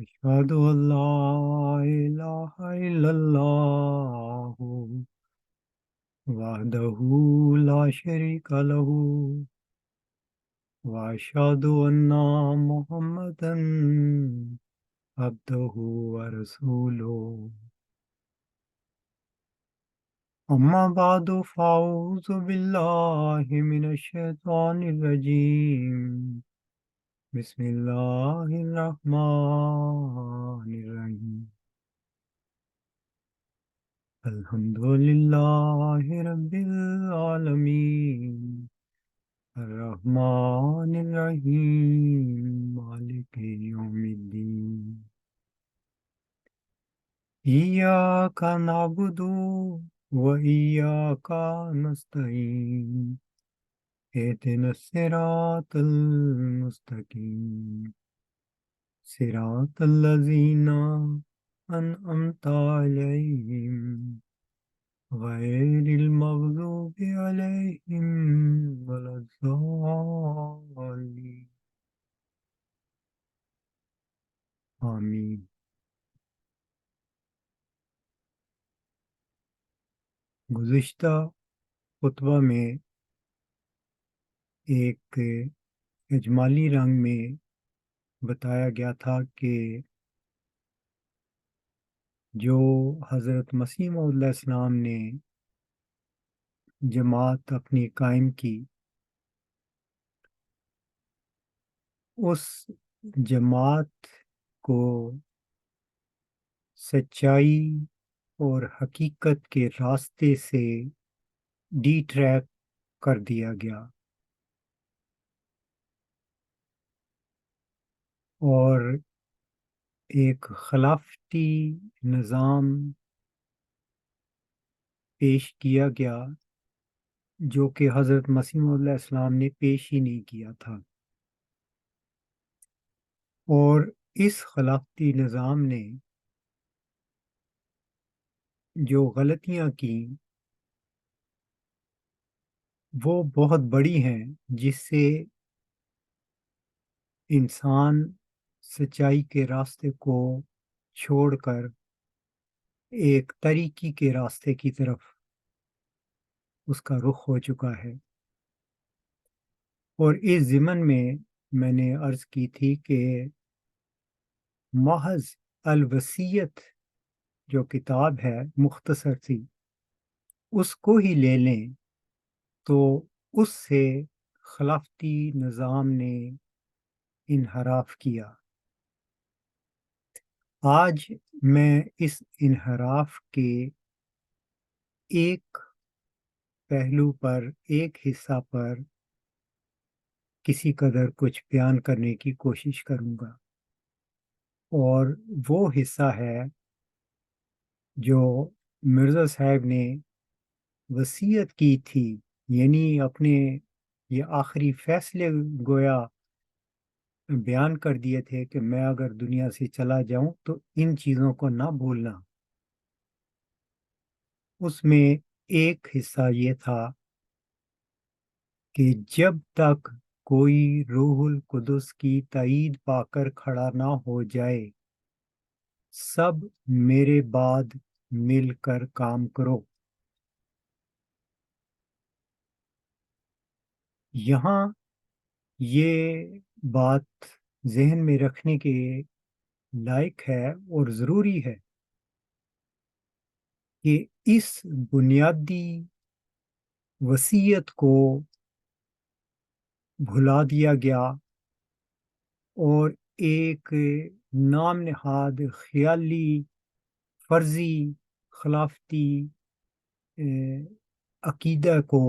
أشهد أن لا إله إلا الله وحده لا شريك له وأشهد أن محمدا عبده ورسوله أما بعد فأعوذ بالله من الشيطان الرجيم بسم الله الرحمن الرحيم الحمد لله رب العالمين الرحمن الرحيم مالك يوم الدين إياك نعبد وإياك نستعين اهدنا الصراط المستقيم صراط الذين أنعمت عليهم غير المغضوب عليهم ولا الضالين آمین۔ گزشتہ خطبہ میں ایک اجمالی رنگ میں بتایا گیا تھا کہ جو حضرت مسیح موعود علیہ السلام نے جماعت اپنی قائم کی، اس جماعت کو سچائی اور حقیقت کے راستے سے ڈی ٹریک کر دیا گیا اور ایک خلافتی نظام پیش کیا گیا جو کہ حضرت مسیح موعود علیہ السلام نے پیش ہی نہیں کیا تھا، اور اس خلافتی نظام نے جو غلطیاں کی وہ بہت بڑی ہیں، جس سے انسان سچائی کے راستے کو چھوڑ کر ایک طریقی کے راستے کی طرف اس کا رخ ہو چکا ہے۔ اور اس ضمن میں نے عرض کی تھی کہ محض الوصیت جو کتاب ہے مختصر سی، اس کو ہی لے لیں تو اس سے خلافتی نظام نے انحراف کیا۔ آج میں اس انحراف کے ایک پہلو پر، ایک حصہ پر کسی قدر کچھ بیان کرنے کی کوشش کروں گا، اور وہ حصہ ہے جو مرزا صاحب نے وصیت کی تھی، یعنی اپنے یہ آخری فیصلے گویا بیان کر دیے تھے کہ میں اگر دنیا سے چلا جاؤں تو ان چیزوں کو نہ بھولنا۔ اس میں ایک حصہ یہ تھا کہ جب تک کوئی روح القدس کی تائید پا کر کھڑا نہ ہو جائے، سب میرے بعد مل کر کام کرو۔ یہاں یہ بات ذہن میں رکھنے کے لائق ہے اور ضروری ہے کہ اس بنیادی وصیت کو بھلا دیا گیا اور ایک نام نہاد خیالی فرضی خلافتی عقیدہ کو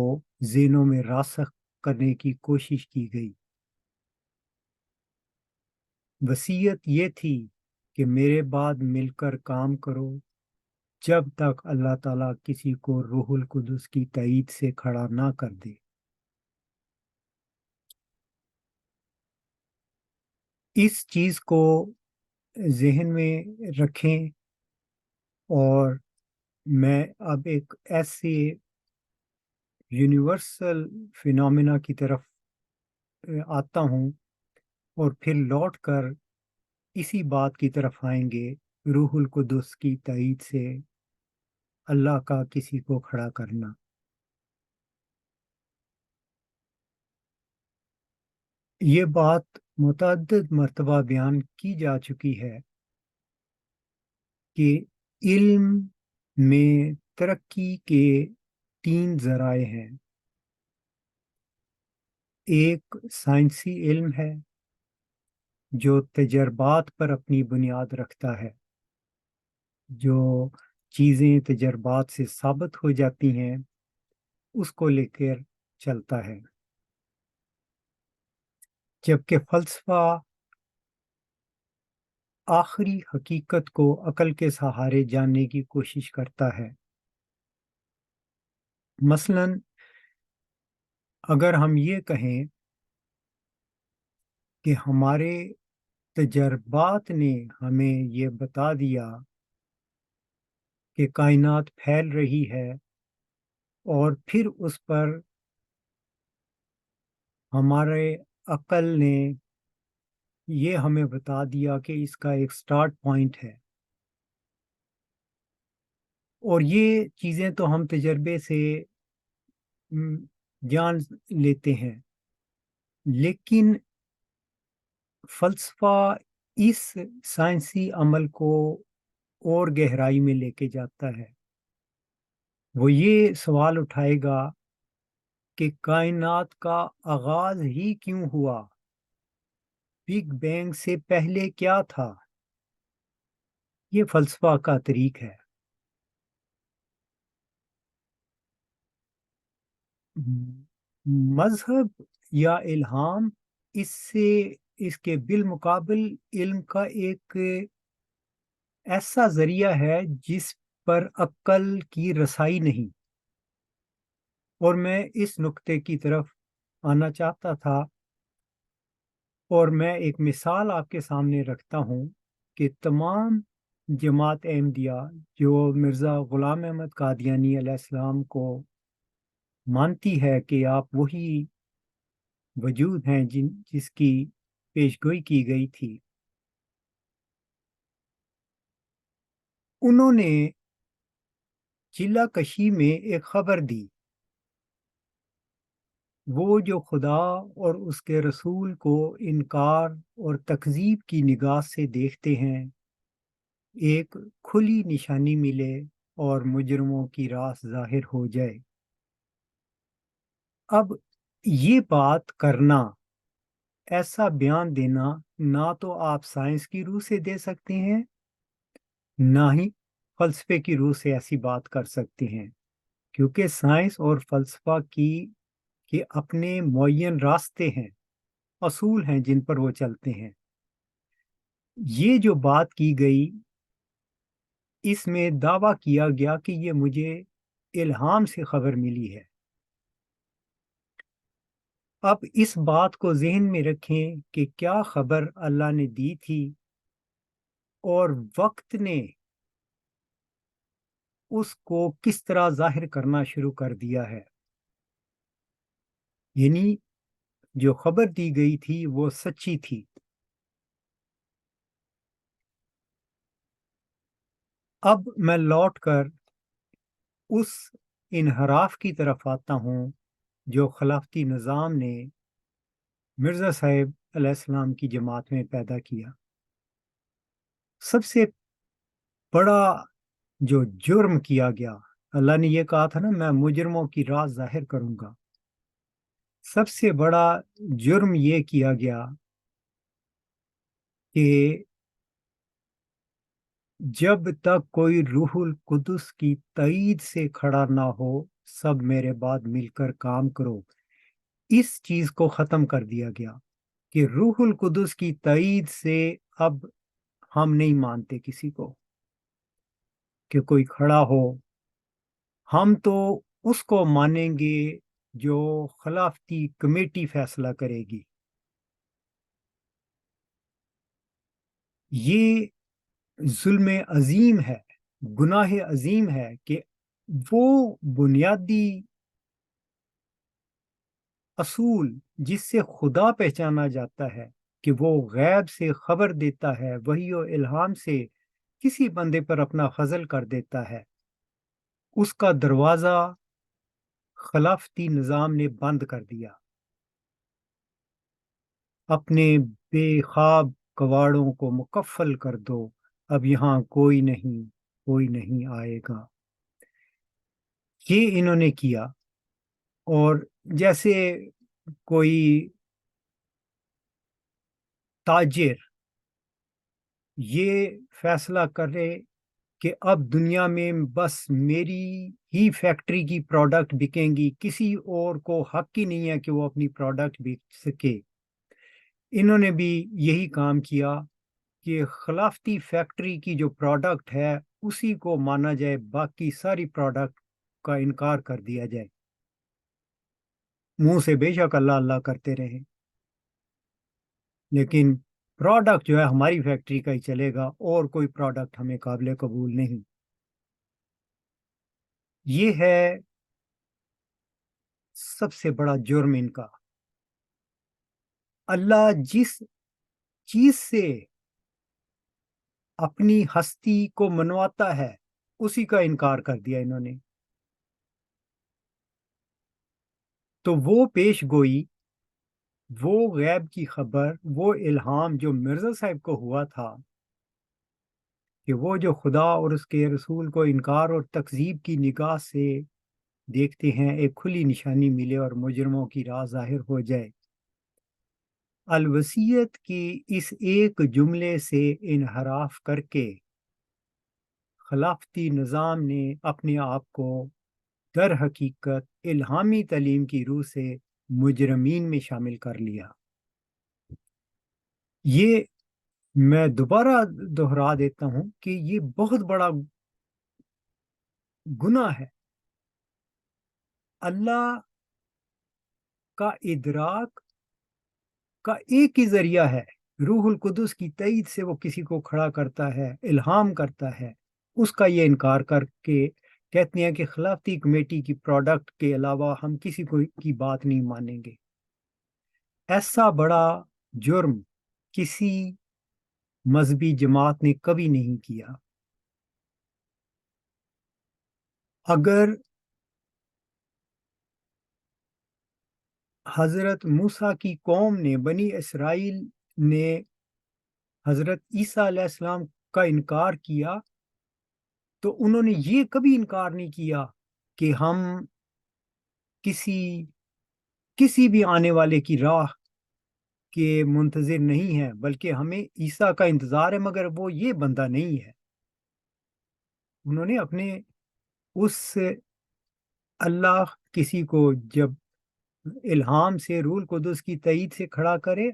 ذہنوں میں راسخ کرنے کی کوشش کی گئی۔ وصیت یہ تھی کہ میرے بعد مل کر کام کرو جب تک اللہ تعالیٰ کسی کو روح القدس کی تائید سے کھڑا نہ کر دے۔ اس چیز کو ذہن میں رکھیں، اور میں اب ایک ایسے یونیورسل فینومینا کی طرف آتا ہوں اور پھر لوٹ کر اسی بات کی طرف آئیں گے، روح القدس کی تائید سے اللہ کا کسی کو کھڑا کرنا۔ یہ بات متعدد مرتبہ بیان کی جا چکی ہے کہ علم میں ترقی کے 3 ذرائع ہیں۔ ایک سائنسی علم ہے جو تجربات پر اپنی بنیاد رکھتا ہے، جو چیزیں تجربات سے ثابت ہو جاتی ہیں اس کو لے کر چلتا ہے، جبکہ فلسفہ آخری حقیقت کو عقل کے سہارے جاننے کی کوشش کرتا ہے۔ مثلا اگر ہم یہ کہیں کہ ہمارے تجربات نے ہمیں یہ بتا دیا کہ کائنات پھیل رہی ہے، اور پھر اس پر ہمارے عقل نے یہ ہمیں بتا دیا کہ اس کا ایک سٹارٹ پوائنٹ ہے، اور یہ چیزیں تو ہم تجربے سے جان لیتے ہیں، لیکن فلسفہ اس سائنسی عمل کو اور گہرائی میں لے کے جاتا ہے۔ وہ یہ سوال اٹھائے گا کہ کائنات کا آغاز ہی کیوں ہوا، بگ بینگ سے پہلے کیا تھا۔ یہ فلسفہ کا طریق ہے۔ مذہب یا الہام اس کے بالمقابل علم کا ایک ایسا ذریعہ ہے جس پر عقل کی رسائی نہیں، اور میں اس نقطے کی طرف آنا چاہتا تھا، اور میں ایک مثال آپ کے سامنے رکھتا ہوں کہ تمام جماعت احمدیہ جو مرزا غلام احمد قادیانی علیہ السلام کو مانتی ہے کہ آپ وہی وجود ہیں جس کی پیشگوئی کی گئی تھی، انہوں نے چلہ کشی میں ایک خبر دی۔ وہ جو خدا اور اس کے رسول کو انکار اور تکذیب کی نگاہ سے دیکھتے ہیں، ایک کھلی نشانی ملے اور مجرموں کی راس ظاہر ہو جائے۔ اب یہ بات کرنا، ایسا بیان دینا، نہ تو آپ سائنس کی روح سے دے سکتے ہیں، نہ ہی فلسفے کی روح سے ایسی بات کر سکتے ہیں، کیونکہ سائنس اور فلسفہ کے اپنے معین راستے ہیں، اصول ہیں جن پر وہ چلتے ہیں۔ یہ جو بات کی گئی، اس میں دعویٰ کیا گیا کہ یہ مجھے الہام سے خبر ملی ہے۔ اب اس بات کو ذہن میں رکھیں کہ کیا خبر اللہ نے دی تھی، اور وقت نے اس کو کس طرح ظاہر کرنا شروع کر دیا ہے۔ یعنی جو خبر دی گئی تھی وہ سچی تھی۔ اب میں لوٹ کر اس انحراف کی طرف آتا ہوں جو خلافتی نظام نے مرزا صاحب علیہ السلام کی جماعت میں پیدا کیا۔ سب سے بڑا جو جرم کیا گیا، اللہ نے یہ کہا تھا نا، میں مجرموں کی راز ظاہر کروں گا۔ سب سے بڑا جرم یہ کیا گیا کہ جب تک کوئی روح القدس کی تائید سے کھڑا نہ ہو، سب میرے بعد مل کر کام کرو۔ اس چیز کو ختم کر دیا گیا کہ روح القدس کی تائید سے اب ہم نہیں مانتے کسی کو کہ کوئی کھڑا ہو، ہم تو اس کو مانیں گے جو خلافتی کمیٹی فیصلہ کرے گی۔ یہ ظلم عظیم ہے، گناہ عظیم ہے کہ وہ بنیادی اصول جس سے خدا پہچانا جاتا ہے کہ وہ غیب سے خبر دیتا ہے، وحی و الہام سے کسی بندے پر اپنا فضل کر دیتا ہے، اس کا دروازہ خلافتی نظام نے بند کر دیا۔ اپنے بے خواب کواڑوں کو مکفل کر دو، اب یہاں کوئی نہیں آئے گا۔ یہ انہوں نے کیا، اور جیسے کوئی تاجر یہ فیصلہ کرے کہ اب دنیا میں بس میری ہی فیکٹری کی پروڈکٹ بکیں گی، کسی اور کو حق ہی نہیں ہے کہ وہ اپنی پروڈکٹ بیچ سکے، انہوں نے بھی یہی کام کیا کہ خلافتی فیکٹری کی جو پروڈکٹ ہے اسی کو مانا جائے، باقی ساری پروڈکٹ کا انکار کر دیا جائے۔ منہ سے بے شک اللہ اللہ کرتے رہیں، لیکن پروڈکٹ جو ہے ہماری فیکٹری کا ہی چلے گا، اور کوئی پروڈکٹ ہمیں قابل قبول نہیں۔ یہ ہے سب سے بڑا جرم ان کا۔ اللہ جس چیز سے اپنی ہستی کو منواتا ہے اسی کا انکار کر دیا انہوں نے۔ تو وہ پیش گوئی، وہ غیب کی خبر، وہ الہام جو مرزا صاحب کو ہوا تھا کہ وہ جو خدا اور اس کے رسول کو انکار اور تکذیب کی نگاہ سے دیکھتے ہیں، ایک کھلی نشانی ملے اور مجرموں کی راہ ظاہر ہو جائے، الوصیت کی اس ایک جملے سے انحراف کر کے خلافتی نظام نے اپنے آپ کو در حقیقت الہامی تعلیم کی روح سے مجرمین میں شامل کر لیا۔ یہ میں دوبارہ دہرا دیتا ہوں کہ یہ بہت بڑا گناہ ہے۔ اللہ کا ادراک کا ایک ہی ذریعہ ہے، روح القدس کی تائید سے وہ کسی کو کھڑا کرتا ہے، الہام کرتا ہے، اس کا یہ انکار کر کے کہتے ہیں کہ خلافتی کمیٹی کی پروڈکٹ کے علاوہ ہم کسی کو کی بات نہیں مانیں گے۔ ایسا بڑا جرم کسی مذہبی جماعت نے کبھی نہیں کیا۔ اگر حضرت موسیٰ کی قوم نے، بنی اسرائیل نے حضرت عیسیٰ علیہ السلام کا انکار کیا تو انہوں نے یہ کبھی انکار نہیں کیا کہ ہم کسی بھی آنے والے کی راہ کے منتظر نہیں ہیں، بلکہ ہمیں عیسیٰ کا انتظار ہے، مگر وہ یہ بندہ نہیں ہے۔ انہوں نے اپنے اس اللہ کسی کو جب الہام سے، روح القدس کی تائید سے کھڑا کرے،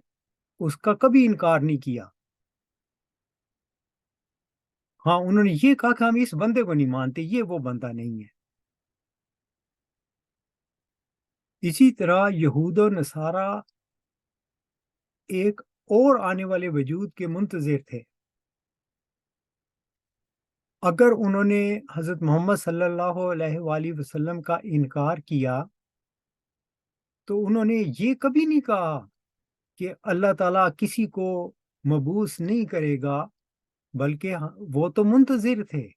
اس کا کبھی انکار نہیں کیا۔ ہاں، انہوں نے یہ کہا کہ ہم اس بندے کو نہیں مانتے، یہ وہ بندہ نہیں ہے۔ اسی طرح یہود و نصارہ ایک اور آنے والے وجود کے منتظر تھے۔ اگر انہوں نے حضرت محمد صلی اللہ علیہ وآلہ وسلم کا انکار کیا تو انہوں نے یہ کبھی نہیں کہا کہ اللہ تعالیٰ کسی کو مبعوث نہیں کرے گا، بلکہ وہ تو منتظر تھے۔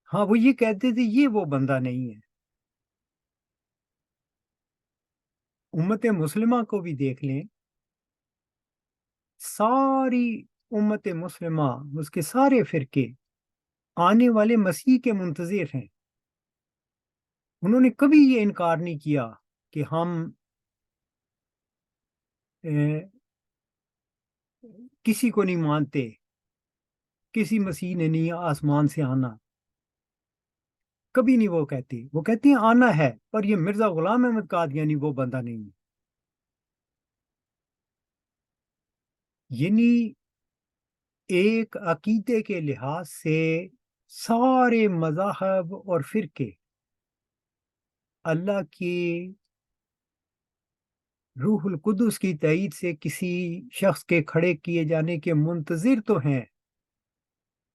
ہاں، وہ یہ کہتے تھے یہ وہ بندہ نہیں ہے۔ امت مسلمہ کو بھی دیکھ لیں، ساری امت مسلمہ، اس کے سارے فرقے آنے والے مسیح کے منتظر ہیں۔ انہوں نے کبھی یہ انکار نہیں کیا کہ ہم کسی کو نہیں مانتے، کسی مسیح نے نہیں آسمان سے آنا، کبھی نہیں وہ کہتے۔ وہ کہتے ہیں آنا ہے، پر یہ مرزا غلام احمد قادیانی وہ بندہ نہیں ہے۔ یعنی ایک عقیدے کے لحاظ سے سارے مذاہب اور فرقے اللہ کی روح القدس کی تائید سے کسی شخص کے کھڑے کیے جانے کے منتظر تو ہیں،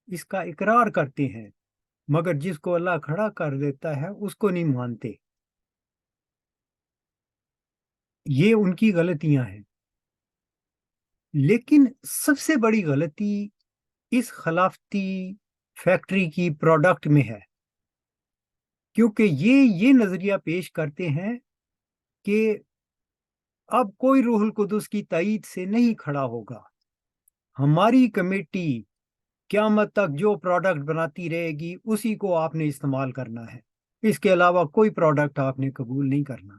اس کا اقرار کرتے ہیں، مگر جس کو اللہ کھڑا کر دیتا ہے اس کو نہیں مانتے۔ یہ ان کی غلطیاں ہیں۔ لیکن سب سے بڑی غلطی اس خلافتی فیکٹری کی پروڈکٹ میں ہے، کیونکہ یہ نظریہ پیش کرتے ہیں کہ اب کوئی روح القدس کی تائید سے نہیں کھڑا ہوگا، ہماری کمیٹی قیامت تک جو پروڈکٹ بناتی رہے گی اسی کو آپ نے استعمال کرنا ہے، اس کے علاوہ کوئی پروڈکٹ آپ نے قبول نہیں کرنا۔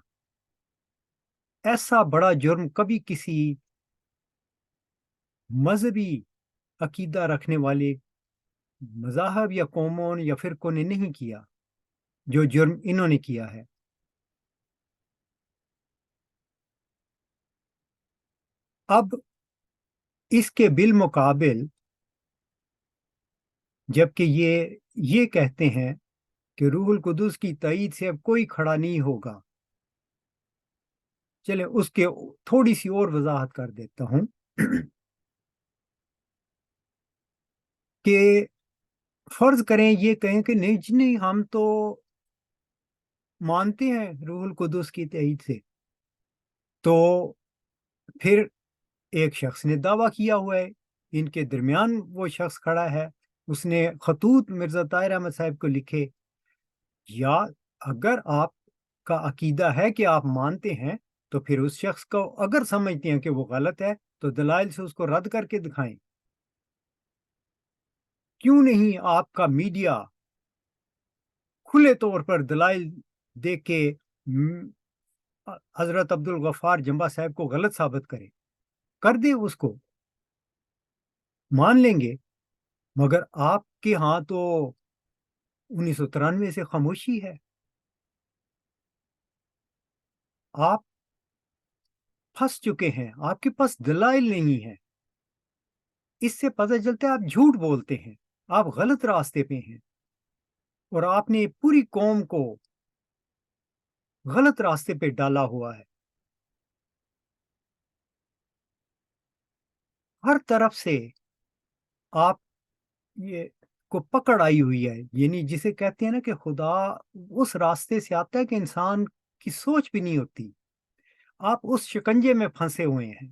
ایسا بڑا جرم کبھی کسی مذہبی عقیدہ رکھنے والے مذاہب یا قوموں یا فرقوں نے نہیں کیا جو جرم انہوں نے کیا ہے۔ اب اس کے بالمقابل جبکہ یہ کہتے ہیں کہ روح القدس کی تائید سے اب کوئی کھڑا نہیں ہوگا، چلے اس کے تھوڑی سی اور وضاحت کر دیتا ہوں کہ فرض کریں یہ کہیں کہ نہیں جی نہیں، ہم تو مانتے ہیں روح القدس کی تائید سے، تو پھر ایک شخص نے دعویٰ کیا ہوا ہے، ان کے درمیان وہ شخص کھڑا ہے، اس نے خطوط مرزا طاہر احمد صاحب کو لکھے، یا اگر آپ کا عقیدہ ہے کہ آپ مانتے ہیں تو پھر اس شخص کو اگر سمجھتے ہیں کہ وہ غلط ہے تو دلائل سے اس کو رد کر کے دکھائیں۔ کیوں نہیں آپ کا میڈیا کھلے طور پر دلائل دے کے حضرت عبدالغفار جمبا صاحب کو غلط ثابت کرے، کر دے، اس کو مان لیں گے، مگر آپ کے ہاں تو 1993 سے خاموشی ہے، آپ پھنس چکے ہیں، آپ کے پاس دلائل نہیں ہے، اس سے پتہ چلتا ہے آپ جھوٹ بولتے ہیں، آپ غلط راستے پہ ہیں، اور آپ نے پوری قوم کو غلط راستے پہ ڈالا ہوا ہے۔ ہر طرف سے آپ یہ کو پکڑ آئی ہوئی ہے، یعنی جسے کہتے ہیں نا کہ خدا اس راستے سے آتا ہے کہ انسان کی سوچ بھی نہیں ہوتی، آپ اس شکنجے میں پھنسے ہوئے ہیں،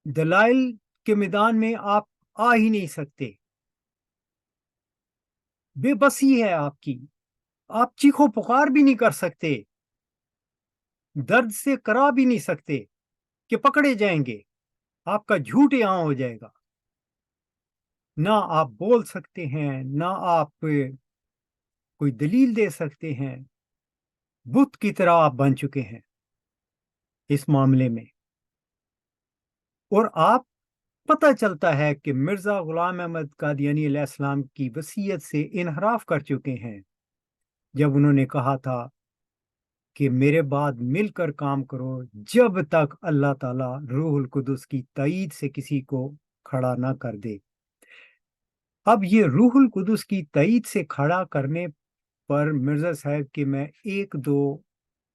دلائل کے میدان میں آپ آ ہی نہیں سکتے، بے بسی ہے آپ کی، آپ چیخو پکار بھی نہیں کر سکتے، درد سے کرا بھی نہیں سکتے کہ پکڑے جائیں گے، آپ کا جھوٹ یہاں ہو جائے گا، نہ آپ بول سکتے ہیں، نہ آپ کوئی دلیل دے سکتے ہیں، بت کی طرح آپ بن چکے ہیں اس معاملے میں، اور آپ پتہ چلتا ہے کہ مرزا غلام احمد قادیانی علیہ السلام کی وصیت سے انحراف کر چکے ہیں، جب انہوں نے کہا تھا کہ میرے بعد مل کر کام کرو جب تک اللہ تعالیٰ روح القدس کی تائید سے کسی کو کھڑا نہ کر دے۔ اب یہ روح القدس کی تائید سے کھڑا کرنے پر مرزا صاحب کے میں ایک دو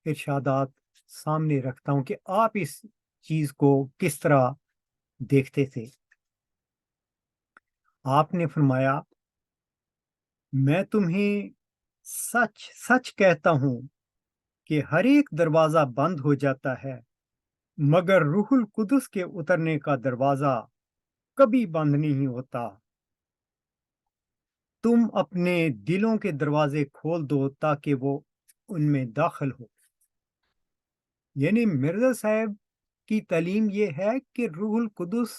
ارشادات سامنے رکھتا ہوں کہ آپ اس چیز کو کس طرح دیکھتے تھے۔ آپ نے فرمایا، میں تمہیں سچ سچ کہتا ہوں کہ ہر ایک دروازہ بند ہو جاتا ہے مگر روح القدس کے اترنے کا دروازہ کبھی بند نہیں ہوتا، تم اپنے دلوں کے دروازے کھول دو تاکہ وہ ان میں داخل ہو۔ یعنی مرزا صاحب کی تعلیم یہ ہے کہ روح القدس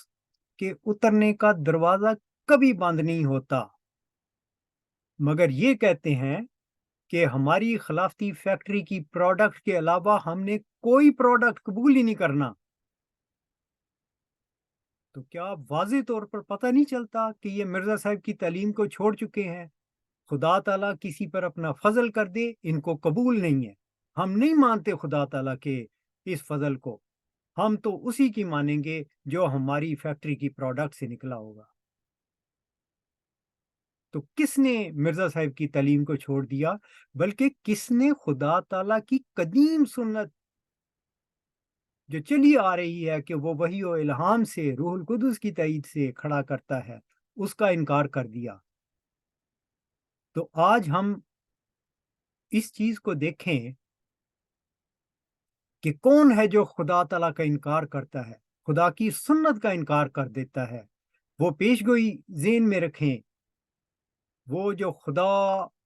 کے اترنے کا دروازہ کبھی بند نہیں ہوتا، مگر یہ کہتے ہیں کہ ہماری خلافتی فیکٹری کی پروڈکٹ کے علاوہ ہم نے کوئی پروڈکٹ قبول ہی نہیں کرنا۔ تو کیا واضح طور پر پتہ نہیں چلتا کہ یہ مرزا صاحب کی تعلیم کو چھوڑ چکے ہیں؟ خدا تعالیٰ کسی پر اپنا فضل کر دے، ان کو قبول نہیں ہے، ہم نہیں مانتے خدا تعالیٰ کے اس فضل کو، ہم تو اسی کی مانیں گے جو ہماری فیکٹری کی پروڈکٹ سے نکلا ہوگا۔ تو کس نے مرزا صاحب کی تعلیم کو چھوڑ دیا؟ بلکہ کس نے خدا تعالیٰ کی قدیم سنت جو چلی آ رہی ہے کہ وہ وحی و الہام سے روح القدس کی تائید سے کھڑا کرتا ہے، اس کا انکار کر دیا۔ تو آج ہم اس چیز کو دیکھیں کہ کون ہے جو خدا تعالیٰ کا انکار کرتا ہے، خدا کی سنت کا انکار کر دیتا ہے۔ وہ پیش گوئی ذہن میں رکھیں، وہ جو خدا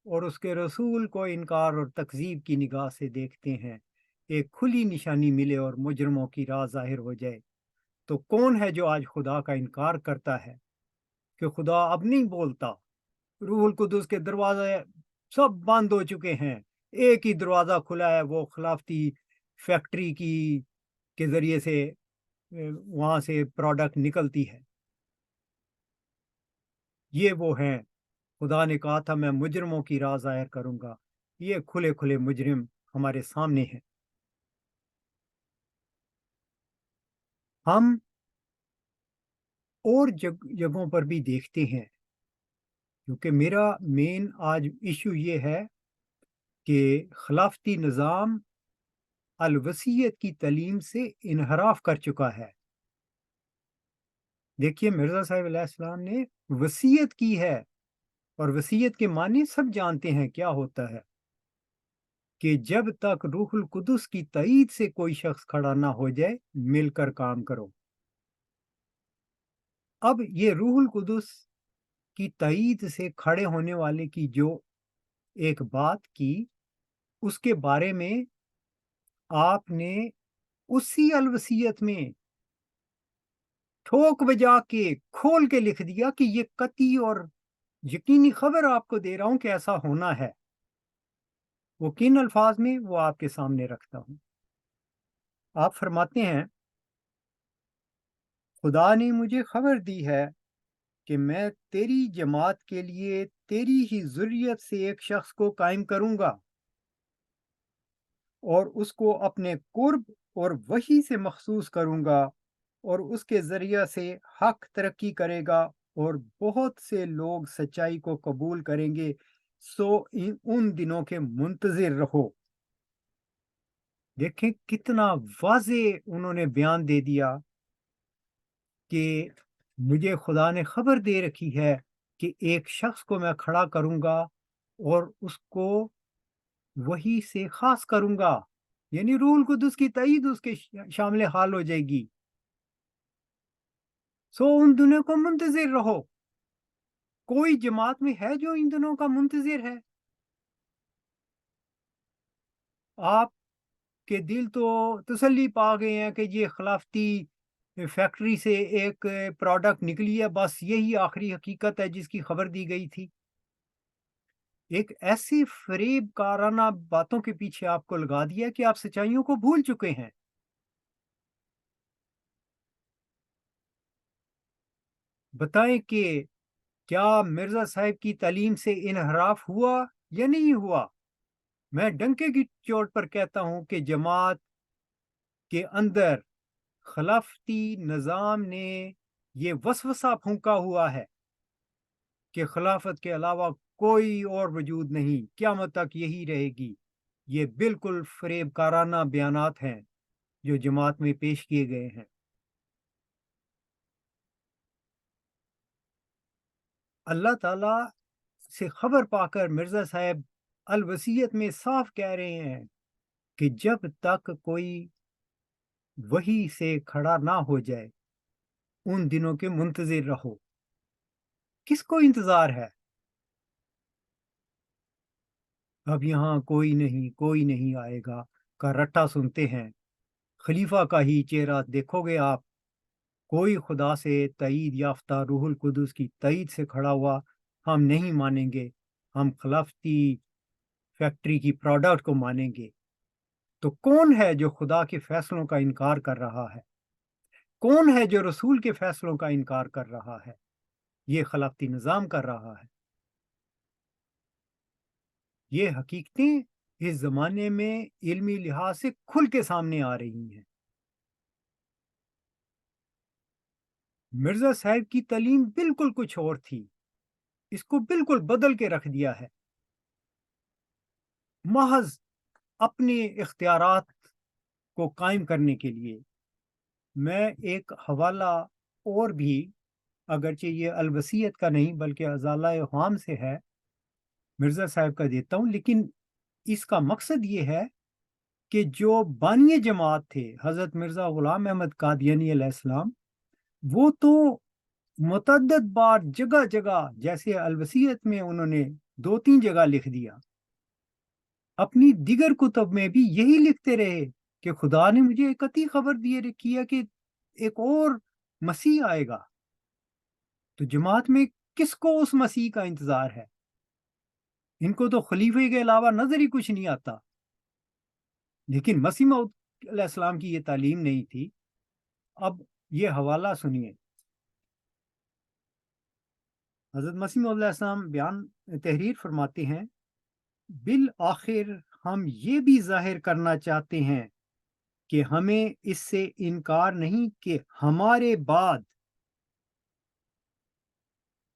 اور اس کے رسول کو انکار اور تکذیب کی نگاہ سے دیکھتے ہیں، ایک کھلی نشانی ملے اور مجرموں کی راہ ظاہر ہو جائے، تو کون ہے جو آج خدا کا انکار کرتا ہے کہ خدا اب نہیں بولتا؟ روح القدس کے دروازے سب بند ہو چکے ہیں، ایک ہی دروازہ کھلا ہے، وہ خلافتی فیکٹری کی کے ذریعے سے وہاں سے پروڈکٹ نکلتی ہے۔ یہ وہ ہیں، خدا نے کہا تھا میں مجرموں کی راہ ظاہر کروں گا، یہ کھلے کھلے مجرم ہمارے سامنے ہیں۔ ہم اور جگہوں پر بھی دیکھتے ہیں، کیونکہ میرا مین آج ایشو یہ ہے کہ خلافتی نظام الوصیت کی تعلیم سے انحراف کر چکا ہے۔ دیکھیے، مرزا صاحب علیہ السلام نے وصیت کی ہے، اور وصیت کے معنی سب جانتے ہیں کیا ہوتا ہے، کہ جب تک روح القدس کی تائید سے کوئی شخص کھڑا نہ ہو جائے، مل کر کام کرو۔ اب یہ روح القدس کی تائید سے کھڑے ہونے والے کی جو ایک بات کی، اس کے بارے میں آپ نے اسی الوصیت میں ٹھوک بجا کے کھول کے لکھ دیا کہ یہ قطعی اور یقینی خبر آپ کو دے رہا ہوں کہ ایسا ہونا ہے۔ وہ کن الفاظ میں، وہ آپ کے سامنے رکھتا ہوں۔ آپ فرماتے ہیں، خدا نے مجھے خبر دی ہے کہ میں تیری جماعت کے لیے تیری ہی ذریت سے ایک شخص کو قائم کروں گا، اور اس کو اپنے قرب اور وحی سے مخصوص کروں گا، اور اس کے ذریعہ سے حق ترقی کرے گا، اور بہت سے لوگ سچائی کو قبول کریں گے، سو ان دنوں کے منتظر رہو۔ دیکھیں کتنا واضح انہوں نے بیان دے دیا کہ مجھے خدا نے خبر دے رکھی ہے کہ ایک شخص کو میں کھڑا کروں گا اور اس کو وہی سے خاص کروں گا، یعنی روح القدس کی تائید اس کے شامل حال ہو جائے گی۔ سو ان دنوں کو منتظر رہو۔ کوئی جماعت میں ہے جو ان دنوں کا منتظر ہے؟ آپ کے دل تو تسلی پا گئے ہیں کہ یہ خلافتی فیکٹری سے ایک پروڈکٹ نکلی ہے، بس یہی آخری حقیقت ہے جس کی خبر دی گئی تھی۔ ایک ایسی فریب کارانہ باتوں کے پیچھے آپ کو لگا دیا کہ آپ سچائیوں کو بھول چکے ہیں۔ بتائیں کہ کیا مرزا صاحب کی تعلیم سے انحراف ہوا یا نہیں ہوا؟ میں ڈنکے کی چوٹ پر کہتا ہوں کہ جماعت کے اندر خلافتی نظام نے یہ وسوسہ پھونکا ہوا ہے کہ خلافت کے علاوہ کوئی اور وجود نہیں، قیامت تک یہی رہے گی۔ یہ بالکل فریب کارانہ بیانات ہیں جو جماعت میں پیش کیے گئے ہیں۔ اللہ تعالیٰ سے خبر پا کر مرزا صاحب الوصیت میں صاف کہہ رہے ہیں کہ جب تک کوئی وہی سے کھڑا نہ ہو جائے، ان دنوں کے منتظر رہو۔ کس کو انتظار ہے؟ اب یہاں کوئی نہیں آئے گا کا رٹا سنتے ہیں۔ خلیفہ کا ہی چہرہ دیکھو گے آپ، کوئی خدا سے تائید یافتہ روح القدس کی تائید سے کھڑا ہوا ہم نہیں مانیں گے، ہم خلافتی فیکٹری کی پروڈکٹ کو مانیں گے۔ تو کون ہے جو خدا کے فیصلوں کا انکار کر رہا ہے؟ کون ہے جو رسول کے فیصلوں کا انکار کر رہا ہے؟ یہ خلافتی نظام کر رہا ہے۔ یہ حقیقتیں اس زمانے میں علمی لحاظ سے کھل کے سامنے آ رہی ہیں۔ مرزا صاحب کی تعلیم بالکل کچھ اور تھی، اس کو بالکل بدل کے رکھ دیا ہے، محض اپنے اختیارات کو قائم کرنے کے لیے۔ میں ایک حوالہ اور بھی، اگرچہ یہ الوصیت کا نہیں بلکہ ازالہ عوام سے ہے، مرزا صاحب کا دیتا ہوں، لیکن اس کا مقصد یہ ہے کہ جو بانی جماعت تھے حضرت مرزا غلام احمد قادیانی علیہ السلام، وہ تو متعدد بار جگہ جگہ، جیسے الوصیت میں انہوں نے 2-3 جگہ لکھ دیا، اپنی دیگر کتب میں بھی یہی لکھتے رہے کہ خدا نے مجھے ایک قطعی خبر دیے رکھی ہے کہ ایک اور مسیح آئے گا۔ تو جماعت میں کس کو اس مسیح کا انتظار ہے؟ ان کو تو خلیفے کے علاوہ نظر ہی کچھ نہیں آتا۔ لیکن مسیح موعود علیہ السلام کی یہ تعلیم نہیں تھی۔ اب یہ حوالہ سنیے، حضرت مسیح موعود علیہ السلام بیان تحریر فرماتے ہیں، بالآخر ہم یہ بھی ظاہر کرنا چاہتے ہیں کہ ہمیں اس سے انکار نہیں کہ ہمارے بعد،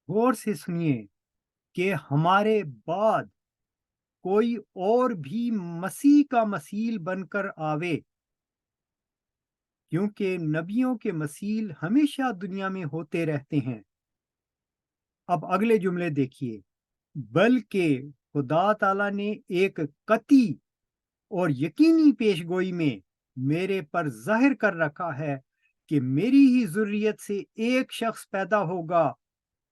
غور سے سنیے، کہ ہمارے بعد کوئی اور بھی مسیح کا مثیل بن کر آوے، کیونکہ نبیوں کے مثیل ہمیشہ دنیا میں ہوتے رہتے ہیں۔ اب اگلے جملے دیکھیے، بلکہ خدا تعالیٰ نے ایک قطعی اور یقینی پیشگوئی میں میرے پر ظاہر کر رکھا ہے کہ میری ہی ذریت سے ایک شخص پیدا ہوگا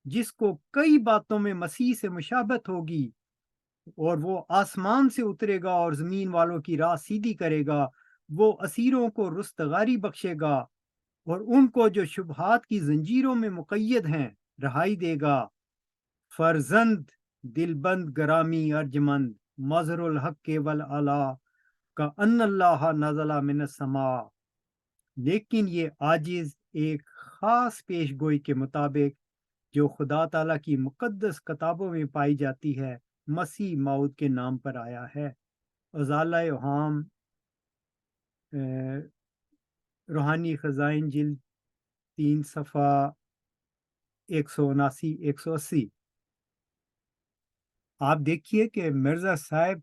جس کو کئی باتوں میں مسیح سے مشابہت ہوگی، اور وہ آسمان سے اترے گا اور زمین والوں کی راہ سیدھی کرے گا، وہ اسیروں کو رستگاری بخشے گا، اور ان کو جو شبہات کی زنجیروں میں مقید ہیں رہائی دے گا۔ فرزند دلبند گرامی ارجمند مظہر الحق والعلا کا ان اللہ نزل من السماء، لیکن یہ عاجز ایک خاص پیش گوئی کے مطابق جو خدا تعالیٰ کی مقدس کتابوں میں پائی جاتی ہے، مسیح موعود کے نام پر آیا ہے۔ ازالہ اوہام، روحانی خزائن، جلد 3 صفحہ 179-180۔ آپ دیکھیے کہ مرزا صاحب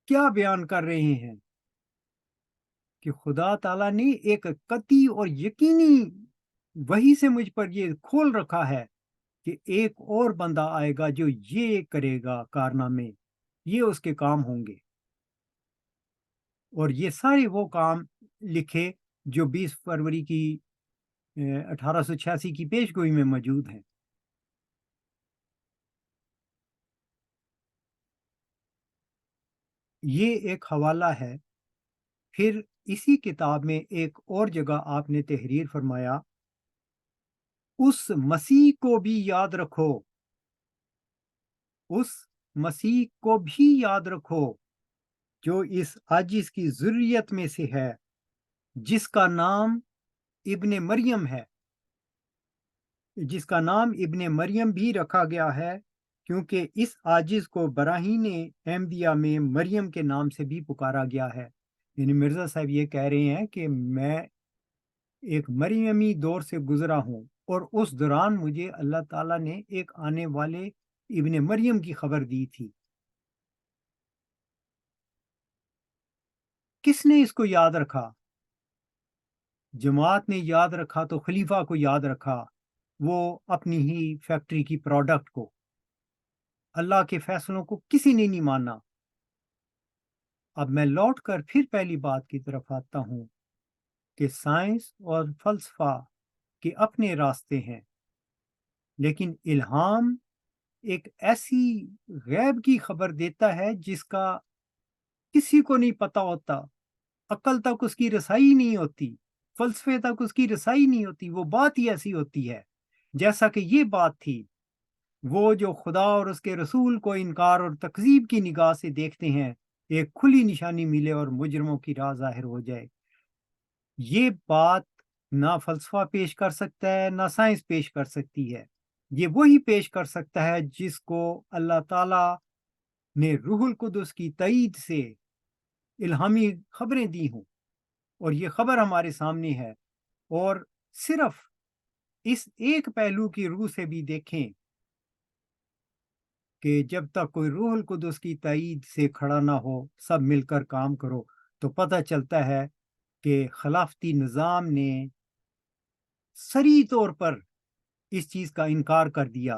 کیا بیان کر رہے ہیں کہ خدا تعالیٰ نے ایک قطعی اور یقینی وحی سے مجھ پر یہ کھول رکھا ہے کہ ایک اور بندہ آئے گا جو یہ کرے گا کارنامے، یہ اس کے کام ہوں گے، اور یہ سارے وہ کام لکھے جو 20 فروری کی 1886 کی پیش گوئی میں موجود ہیں۔ یہ ایک حوالہ ہے۔ پھر اسی کتاب میں ایک اور جگہ آپ نے تحریر فرمایا، اس مسیح کو بھی یاد رکھو، اس مسیح کو بھی یاد رکھو جو اس عاجز کی ذریت میں سے ہے، جس کا نام ابن مریم ہے، جس کا نام ابن مریم بھی رکھا گیا ہے کیونکہ اس عاجز کو براہین انبیاء میں مریم کے نام سے بھی پکارا گیا ہے۔ یعنی مرزا صاحب یہ کہہ رہے ہیں کہ میں ایک مریمی دور سے گزرا ہوں، اور اس دوران مجھے اللہ تعالیٰ نے ایک آنے والے ابن مریم کی خبر دی تھی۔ کس نے اس کو یاد رکھا؟ جماعت نے یاد رکھا تو خلیفہ کو یاد رکھا، وہ اپنی ہی فیکٹری کی پروڈکٹ کو۔ اللہ کے فیصلوں کو کسی نے نہیں مانا۔ اب میں لوٹ کر پھر پہلی بات کی طرف آتا ہوں کہ سائنس اور فلسفہ کے اپنے راستے ہیں، لیکن الہام ایک ایسی غیب کی خبر دیتا ہے جس کا کسی کو نہیں پتا ہوتا، عقل تک اس کی رسائی نہیں ہوتی، فلسفے تک اس کی رسائی نہیں ہوتی۔ وہ بات ہی ایسی ہوتی ہے جیسا کہ یہ بات تھی، وہ جو خدا اور اس کے رسول کو انکار اور تکذیب کی نگاہ سے دیکھتے ہیں، ایک کھلی نشانی ملے اور مجرموں کی راہ ظاہر ہو جائے۔ یہ بات نہ فلسفہ پیش کر سکتا ہے، نہ سائنس پیش کر سکتی ہے۔ یہ وہی پیش کر سکتا ہے جس کو اللہ تعالیٰ نے روح القدس کی تائید سے الہامی خبریں دی ہوں، اور یہ خبر ہمارے سامنے ہے۔ اور صرف اس ایک پہلو کی روح سے بھی دیکھیں کہ جب تک کوئی روح القدس کی تائید سے کھڑا نہ ہو، سب مل کر کام کرو، تو پتہ چلتا ہے کہ خلافتی نظام نے صریح طور پر اس چیز کا انکار کر دیا۔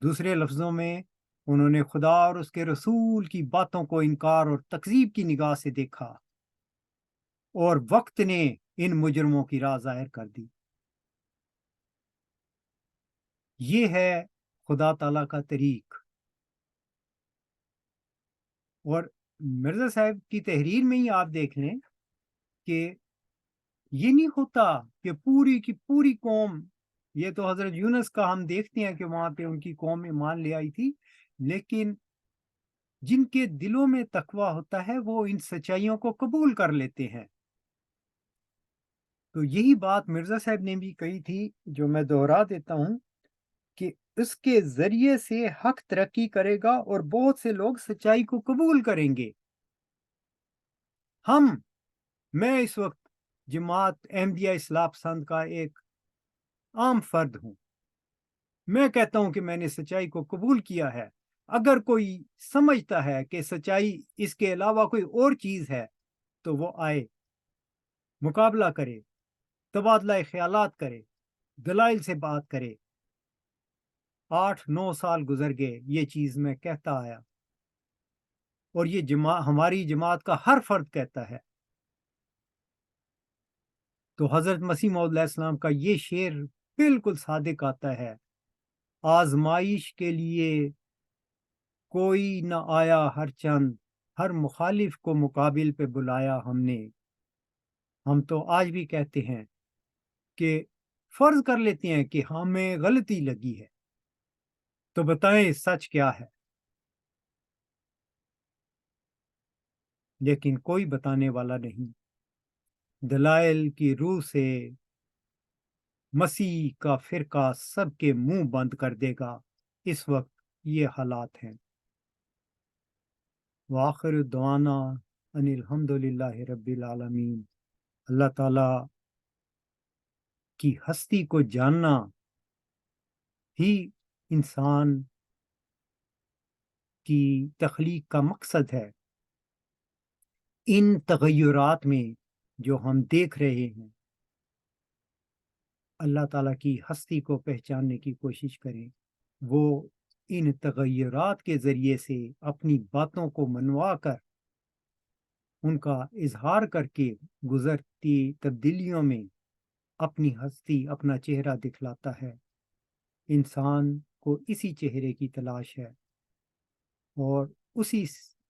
دوسرے لفظوں میں انہوں نے خدا اور اس کے رسول کی باتوں کو انکار اور تکذیب کی نگاہ سے دیکھا، اور وقت نے ان مجرموں کی راہ ظاہر کر دی۔ یہ ہے خدا تعالیٰ کا طریق۔ اور مرزا صاحب کی تحریر میں ہی آپ دیکھ لیں کہ یہ نہیں ہوتا کہ پوری کی پوری قوم، یہ تو حضرت یونس کا ہم دیکھتے ہیں کہ وہاں پہ ان کی قوم ایمان لے آئی تھی، لیکن جن کے دلوں میں تقویٰ ہوتا ہے وہ ان سچائیوں کو قبول کر لیتے ہیں۔ تو یہی بات مرزا صاحب نے بھی کہی تھی، جو میں دہرا دیتا ہوں، کہ اس کے ذریعے سے حق ترقی کرے گا اور بہت سے لوگ سچائی کو قبول کریں گے۔ میں اس وقت جماعت احمدیہ اصلاح پسند کا ایک عام فرد ہوں۔ میں کہتا ہوں کہ میں نے سچائی کو قبول کیا ہے۔ اگر کوئی سمجھتا ہے کہ سچائی اس کے علاوہ کوئی اور چیز ہے تو وہ آئے، مقابلہ کرے، تبادلہ خیالات کرے، دلائل سے بات کرے۔ 8-9 سال گزر گئے، یہ چیز میں کہتا آیا، اور یہ ہماری جماعت کا ہر فرد کہتا ہے۔ تو حضرت مسیح موعود علیہ السلام کا یہ شعر بالکل صادق آتا ہے: آزمائش کے لیے کوئی نہ آیا ہر چند، ہر مخالف کو مقابل پہ بلایا ہم نے۔ ہم تو آج بھی کہتے ہیں کہ فرض کر لیتے ہیں کہ ہمیں غلطی لگی ہے، تو بتائیں سچ کیا ہے؟ لیکن کوئی بتانے والا نہیں۔ دلائل کی روح سے مسیح کا فرقہ سب کے منہ بند کر دے گا۔ اس وقت یہ حالات ہیں۔ وآخر دعوانا ان الحمدللہ رب العالمین۔ اللہ تعالیٰ کی ہستی کو جاننا ہی انسان کی تخلیق کا مقصد ہے۔ ان تغیرات میں جو ہم دیکھ رہے ہیں، اللہ تعالیٰ کی ہستی کو پہچاننے کی کوشش کریں۔ وہ ان تغیرات کے ذریعے سے اپنی باتوں کو منوا کر، ان کا اظہار کر کے گزرتی تبدیلیوں میں اپنی ہستی، اپنا چہرہ دکھلاتا ہے۔ انسان کو اسی چہرے کی تلاش ہے اور اسی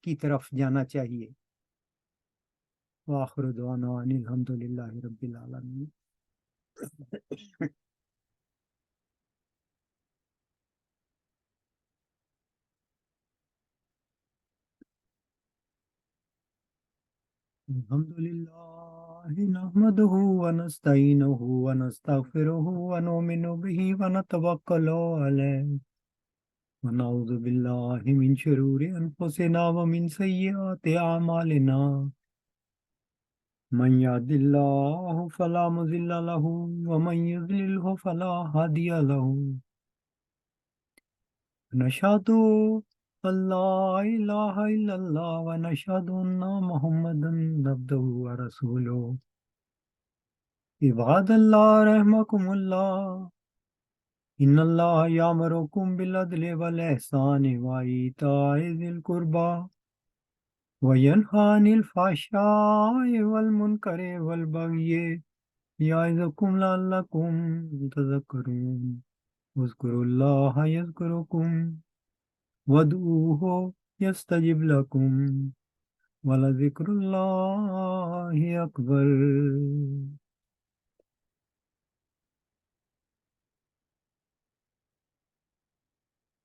کی طرف جانا چاہیے۔ وآخر دعوانا ان الحمدللہ رب العالمین۔ الحمدللہ نحمده ونستعینه ونستغفره ونؤمن به ونتوکل علیہ ونعوذ باللہ من شرور انفسنا ومن سیئات اعمالنا من يهد الله فلا مضل له ومن يضلل فلا هادي له نشهد ان لا الہ الا اللہ ونشهد ان محمدا عبدہ ورسولہ۔ عباد اللہ رحمکم اللہ، ان اللہ یامرکم بالعدل والاحسان وایتاء ذی القربى وینہی عن الفحشاء والمنکر والبغی یعظکم لعلکم تذکرون۔ اذکروا اللہ یذکرکم وادعوہ یستجب لکم ولذکر اللہ اکبر۔